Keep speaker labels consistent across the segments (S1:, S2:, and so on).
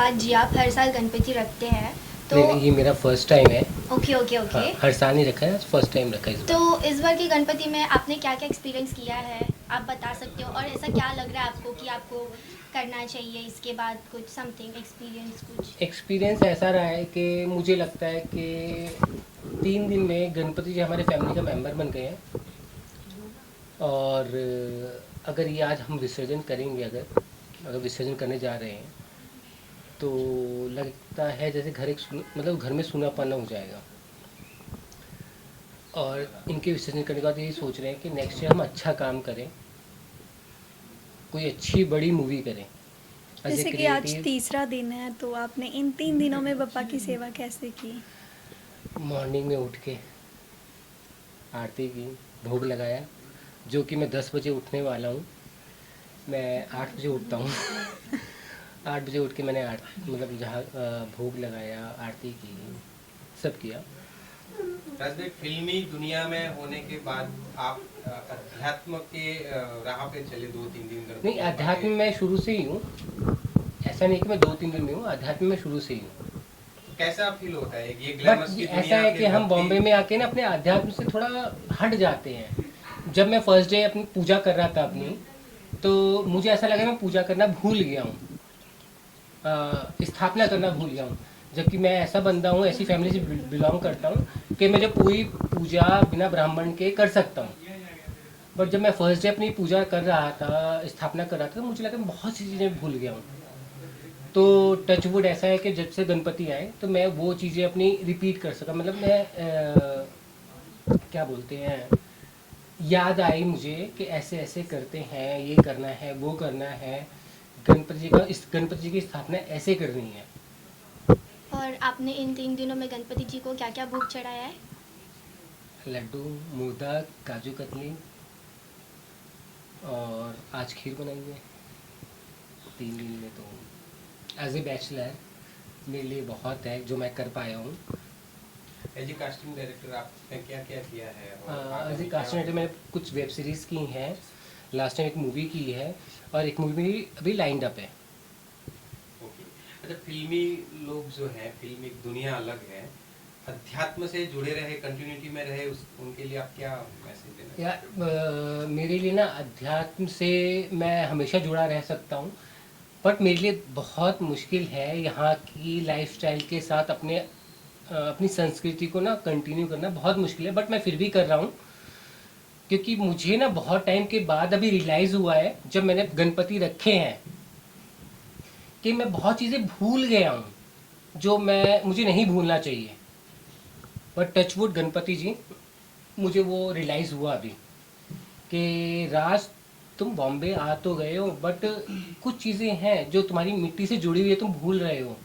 S1: राज जी, आप हर साल गणपति रखते हैं तो
S2: नहीं, ये मेरा फर्स्ट टाइम है।
S1: Okay okay okay.
S2: हाँ, हर साल नहीं रखा है, फर्स्ट टाइम रखा है इस बार।
S1: तो इस बार के गणपति में आपने क्या क्या एक्सपीरियंस किया है, आप बता सकते हो? और ऐसा क्या लग रहा है आपको कि आपको करना चाहिए इसके बाद, कुछ समथिंग एक्सपीरियंस कुछ?
S2: एक्सपीरियंस ऐसा रहा है कि मुझे लगता है कि 3 दिन में गणपति जी हमारे फैमिली का मेंबर बन गए हैं। और अगर ये आज हम विसर्जन करेंगे, अगर विसर्जन करने जा रहे हैं, तो लगता है जैसे घर मतलब घर में सूनापना हो जाएगा। और इनके विसर्जन करने के बाद यही सोच रहे हैं कि नेक्स्ट ईयर हम अच्छा काम करें, कोई अच्छी बड़ी मूवी करें।
S3: जैसे कि आज तीसरा दिन है, तो आपने इन 3 दिनों में बप्पा की सेवा कैसे की?
S2: मॉर्निंग में उठ के आरती की, भोग लगाया, जो कि मैं 10 बजे उठने वाला हूँ। मैं 8 बजे उठता हूँ। 8 बजे उठ के मैंने मतलब जहाँ भोग लगाया, आरती की, सब किया।
S4: राजभाई, फिल्मी दुनिया में होने के बाद आप अध्यात्म के राह पे चले 2-3 दिन
S2: नहीं, अध्यात्म में शुरू से ही हूँ। ऐसा नहीं कि मैं 2-3 दिन में हूँ, अध्यात्म में शुरू से ही हूँ।
S4: कैसा फील होता है ये ग्लैमरस की दुनिया?
S2: ऐसा है कि हम बॉम्बे में आके ना अपने अध्यात्म से थोड़ा हट जाते हैं। जब मैं फर्स्ट डे अपनी पूजा कर रहा था अपनी, तो मुझे ऐसा लगा मैं पूजा करना भूल गया हूँ, स्थापना करना भूल गया हूँ। जबकि मैं ऐसा बंदा हूँ, ऐसी फैमिली से बिलोंग करता हूँ कि मैं जो पूरी पूजा बिना ब्राह्मण के कर सकता हूँ। बट जब मैं फर्स्ट डे अपनी पूजा कर रहा था, स्थापना कर रहा था, तो मुझे लगा मैं बहुत सी चीज़ें भूल गया हूँ। तो टचवुड ऐसा है कि जब से गणपति आए तो मैं वो चीज़ें अपनी रिपीट कर सका। मतलब मैं क्या बोलते हैं, याद आई मुझे कि ऐसे ऐसे करते हैं, ये करना है, वो करना है, गणपति जी की स्थापना ऐसे करनी है।
S1: और आपने इन 3 दिनों में गणपति जी को क्या क्या भोग चढ़ाया है?
S2: लड्डू, मोदक, काजू कतली, और आज खीर बनाई है। 3 दिन में तो एज ए बैचलर मेरे लिए बहुत है जो मैं कर पाया हूँ।
S4: एज ए कास्टिंग डायरेक्टर आपने क्या क्या किया है?
S2: एज ए कास्टिंग डायरेक्टर मैंने कुछ वेब सीरीज़ की हैं, लास्ट टाइम एक मूवी की है, और एक मूवी अभी लाइंड अप है।
S4: अच्छा, फिल्मी लोग जो हैं, फिल्मी दुनिया अलग है, अध्यात्म से जुड़े रहे, कंटिन्यूटी में रहे, उनके लिए आप क्या मैसेज देना?
S2: यार मेरे लिए ना अध्यात्म से मैं हमेशा जुड़ा रह सकता हूँ, बट मेरे लिए बहुत मुश्किल है यहाँ की लाइफस्टाइल के साथ अपनी संस्कृति को ना कंटिन्यू करना बहुत मुश्किल है। बट मैं फिर भी कर रहा हूँ, क्योंकि मुझे ना बहुत टाइम के बाद अभी रियलाइज़ हुआ है, जब मैंने गणपति रखे हैं, कि मैं बहुत चीज़ें भूल गया हूँ जो मुझे नहीं भूलना चाहिए। बट टचवुड गणपति जी, मुझे वो रियलाइज़ हुआ अभी कि राज, तुम बॉम्बे आ तो गए हो, बट कुछ चीज़ें हैं जो तुम्हारी मिट्टी से जुड़ी हुई है, तुम भूल रहे हो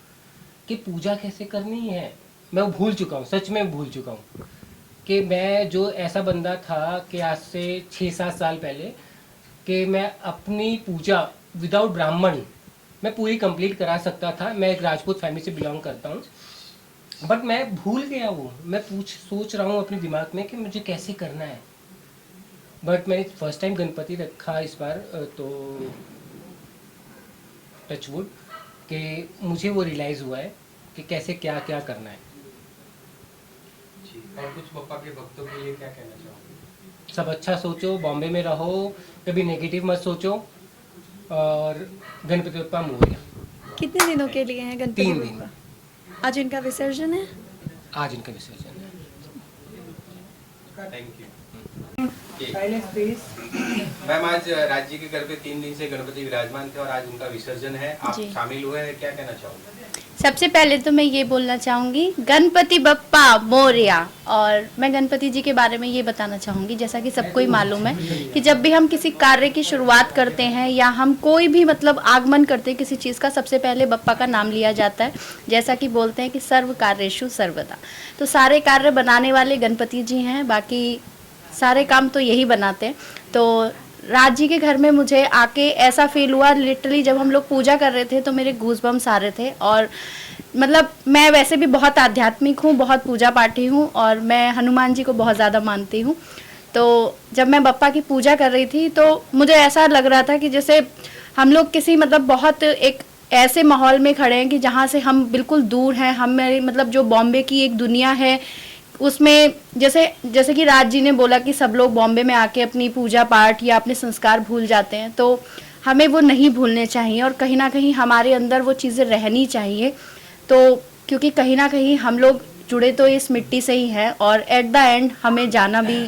S2: कि पूजा कैसे करनी है। मैं वो भूल चुका हूँ, सच में भूल चुका हूँ कि मैं जो ऐसा बंदा था कि आज से 6-7 साल पहले, कि मैं अपनी पूजा विदाउट ब्राह्मण मैं पूरी कंप्लीट करा सकता था। मैं एक राजपूत फैमिली से बिलोंग करता हूँ, बट मैं भूल गया वो। मैं सोच रहा हूँ अपने दिमाग में कि मुझे कैसे करना है। बट मैंने फर्स्ट टाइम गणपति रखा इस बार, तो टचवुड कि मुझे वो रियलाइज़ हुआ है कि कैसे क्या क्या करना है।
S4: जी, और कुछ बप्पा के भक्तों के लिए क्या कहना चाहोगे?
S2: सब अच्छा सोचो, बॉम्बे में रहो, कभी नेगेटिव मत सोचो, और गणपति बप्पा मोरया।
S3: कितने दिनों के लिए हैं गणपति
S2: 3 दिन।
S3: बप्पा? आज इनका विसर्जन है?
S2: आज इनका विसर्जन है।
S4: Thank you. मैम, आज राज्य के घर पे 3 दिन से गणपति विराजमान थे और आज उनका विसर्जन है, आप
S3: जी।
S4: शामिल हुए हैं, क्या कहना चाहोगे?
S5: सबसे पहले तो मैं ये बोलना चाहूँगी, गणपति बप्पा मोरया। और मैं गणपति जी के बारे में ये बताना चाहूँगी, जैसा कि सबको ही मालूम है कि जब भी हम किसी कार्य की शुरुआत करते हैं या हम कोई भी मतलब आगमन करते हैं किसी चीज़ का, सबसे पहले बप्पा का नाम लिया जाता है। जैसा कि बोलते हैं कि सर्व कार्येषु सर्वदा, तो सारे कार्य बनाने वाले गणपति जी हैं, बाकी सारे काम तो यही बनाते हैं। तो राज जी के घर में मुझे आके ऐसा फील हुआ, लिटरली जब हम लोग पूजा कर रहे थे तो मेरे गूज़बम्स आ रहे थे। और मतलब मैं वैसे भी बहुत आध्यात्मिक हूँ, बहुत पूजा पाठी हूँ, और मैं हनुमान जी को बहुत ज़्यादा मानती हूँ। तो जब मैं बप्पा की पूजा कर रही थी तो मुझे ऐसा लग रहा था कि जैसे हम लोग किसी मतलब बहुत एक ऐसे माहौल में खड़े हैं कि जहाँ से हम बिल्कुल दूर हैं। हमें मतलब जो बॉम्बे की एक दुनिया है उसमें जैसे कि राज जी ने बोला कि सब लोग बॉम्बे में आके अपनी पूजा पाठ या अपने संस्कार भूल जाते हैं, तो हमें वो नहीं भूलने चाहिए और कहीं ना कहीं हमारे अंदर वो चीज़ें रहनी चाहिए। तो क्योंकि कहीं ना कहीं हम लोग जुड़े तो इस मिट्टी से ही हैं और एट द एंड हमें जाना भी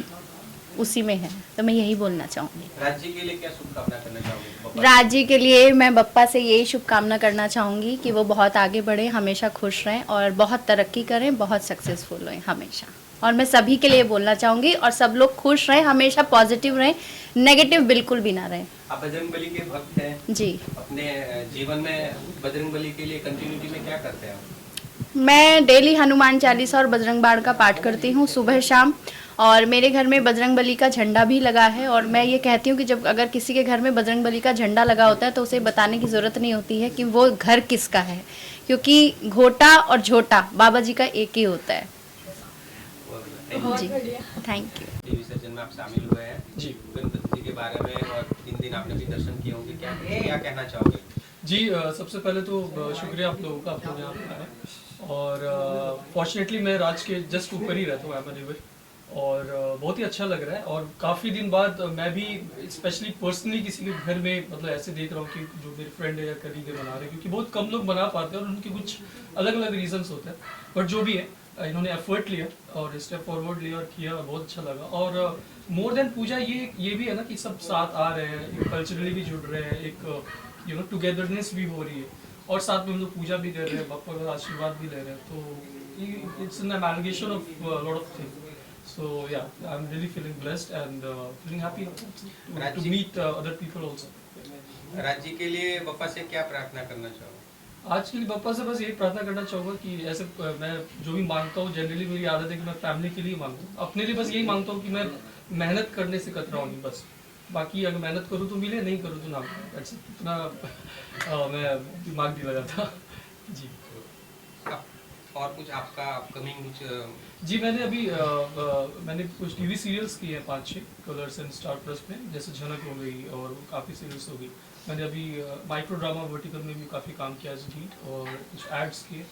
S5: उसी में है। तो मैं यही बोलना चाहूँगी।
S4: राज्य के लिए क्या शुभकामना करना चाहोगे?
S5: राज जी के लिए मैं बप्पा से यही शुभकामना करना चाहूँगी कि वो बहुत आगे बढ़े, हमेशा खुश रहें और बहुत तरक्की करें, बहुत सक्सेसफुल हों हमेशा। और मैं सभी के लिए बोलना चाहूँगी और सब लोग खुश रहें, हमेशा पॉजिटिव रहें, नेगेटिव बिल्कुल भी ना रहें।
S4: आप बजरंगबली के भक्त हैं
S5: जी।
S4: अपने जीवन में बजरंगबली के लिए कंटिन्यूटी में क्या करते हैं आप?
S5: मैं डेली हनुमान चालीसा और बजरंग बाण का पाठ करती हूँ सुबह शाम, और मेरे घर में बजरंगबली का झंडा भी लगा है। और मैं ये कहती हूँ कि जब अगर किसी के घर में बजरंगबली का झंडा लगा होता है तो उसे बताने की ज़रूरत नहीं होती है कि वो घर किसका है, क्योंकि घोटा और झोटा बाबा जी का एक ही होता है। जी, थैंक यू।
S4: विसर्जन में आप शामिल हुए हैं
S6: जी।
S4: गणपति जी के बारे में, और 3 दिन आपने भी दर्शन किए होंगे, क्या कहना चाहोगे?
S6: जी, सबसे पहले तो शुक्रिया आप लोगों का, आप लोग यहाँ पे आए। और फॉर्चुनेटली मैं राज के जस्ट ऊपर ही रहता हूँ एमएनएवर, और बहुत ही अच्छा लग रहा है। और काफ़ी दिन बाद मैं भी स्पेशली पर्सनली किसी के घर में मतलब ऐसे देख रहा हूँ कि जो मेरे फ्रेंड है या कलीग है बना रहे हैं, क्योंकि बहुत कम लोग बना पाते हैं और उनके कुछ अलग अलग रीजंस होते हैं। बट जो भी है इन्होंने एफर्ट लिया और स्टेप फॉरवर्ड लिया और किया, और बहुत अच्छा लगा। और मोर देन पूजा ये भी है ना कि सब साथ आ रहे हैं, कल्चरली भी जुड़ रहे हैं, एक टुगेदरनेस भी हो रही है, और साथ में हम लोग पूजा भी कर रहे हैं, बापा का आशीर्वाद भी ले रहे हैं। तो it's an amalgamation of lot of things. So yeah, I'm really feeling blessed and feeling happy to meet other people also.
S4: राज्य के लिए बप्पा से क्या प्रार्थना करना चाहोगे?
S6: आज के लिए बप्पा से बस यही प्रार्थना करना चाहूँगा कि ऐसे मैं जो भी मांगता हूँ, जनरली मेरी आदत है कि मैं फैमिली के लिए मांगता हूँ, अपने लिए बस यही मांगता हूँ कि मैं मेहनत करने से कतराऊँ नहीं बस। बाकी अगर मेहनत करूँ तो मिले, नहीं करूँ तो ना मिले। ऐसे इतना मैं दिमाग भी लगा था। जी।
S4: और कुछ आपका अपकमिंग कुछ?
S6: जी, मैंने अभी मैंने कुछ टीवी सीरियल्स किए हैं 5-6 कलर्स एंड स्टार प्लस में, जैसे झनक हो गई और काफ़ी सीरियल्स हो गई। मैंने अभी माइक्रो ड्रामा वर्टिकल में भी काफ़ी काम किया एज लीड, और कुछ एड्स किए,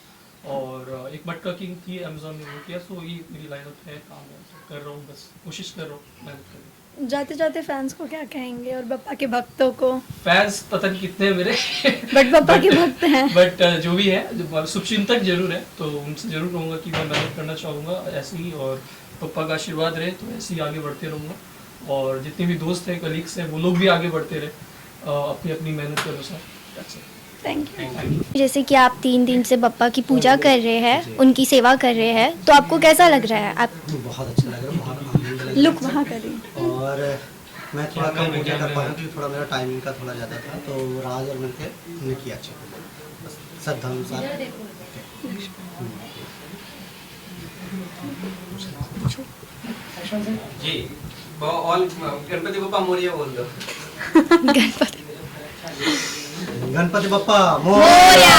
S6: और एक मटका किंग थी अमेजोन में वो किया। सो ये मेरी लाइनअप है, काम है, कर रहा हूँ, बस कोशिश कर रहा हूँ, मेहनत कर रहा हूँ।
S3: जाते जाते फैंस को क्या कहेंगे और बप्पा के भक्तों को?
S6: फैंस पता नहीं कितने हैं मेरे
S3: बट बप्पा के भक्त हैं।
S6: बट जो भी है, शुभचिंतक जरूर है, तो उनसे जरूर कहूँगा कि मैं मेहनत करना चाहूँगा ऐसे ही, और पप्पा का आशीर्वाद रहे तो ऐसे ही आगे बढ़ते रहूँगा। और जितने भी दोस्त हैं, कलीग्स हैं, वो लोग भी आगे बढ़ते रहे अपनी अपनी मेहनत के अनुसार।
S3: Thank you.
S1: जैसे कि आप 3 दिन से बप्पा की पूजा कर रहे हैं, उनकी सेवा कर रहे हैं, तो आपको कैसा लग रहा है? आप
S7: बहुत अच्छा लग रहा है, बहुत आनंद लग रहा है।
S3: लुक वहाँ करिए।
S7: और मैं थोड़ा कम पूजा कर पाया क्योंकि थोड़ा मेरा टाइमिंग का थोड़ा ज़्यादा था, तो राज और मिलकर हमने किया अच्छा, बस श्रद्धा अनुसार।
S4: जी, ऑल गणपति बप्पा मोरिया बोल दो।
S1: गणपति
S7: गणपति बप्पा मोरया।